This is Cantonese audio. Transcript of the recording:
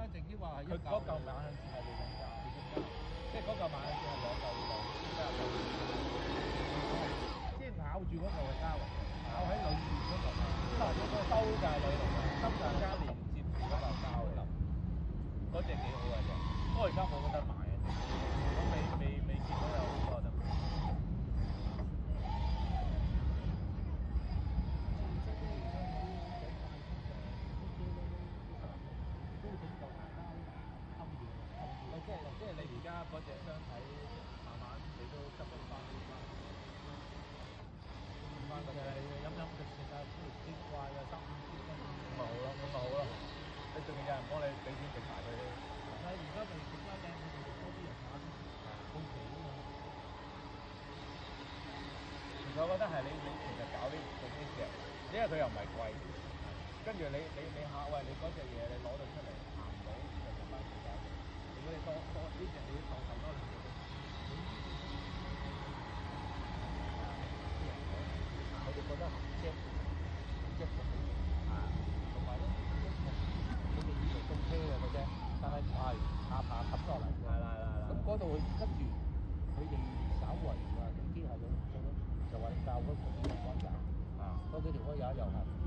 啊，定抑話係佢嗰嚿馬向線係你增加，即係嗰嚿馬向線係兩嚿路，加入即係咬住嗰嚿係膠嚟嘅，咬喺裏面嗰嚿係。嗱嗰個兜界裏嚟嘅，兜界加連接住嗰嚿膠嘅，嗰隻幾好嘅啫。不過而家冇得買嘅，我未見到有好多得買。即係你而家嗰隻箱體，慢慢你都執到翻啲翻，翻嗰隻飲嘅食啊，啲怪啊，生咁咪好咯，咁咪好咯。你仲有人幫你俾錢食埋佢哋。但係而家咪食翻靚，我哋多啲人玩，好奇啊嘛。其實我覺得係你其實搞呢做呢隻，因為佢又唔係貴，跟住你下喂你嗰隻嘢你攞到出嚟行唔到，就做翻其他嘢。如果你多呢隻你要當頭多兩隻，我哋覺得即係同埋咧，你哋以為中車嘅啫，但係唔係下巴冚落嚟㗎。咁嗰度佢跟住佢哋稍為總之係咁就話你教嗰幾條關閘，嗰幾條關閘又係。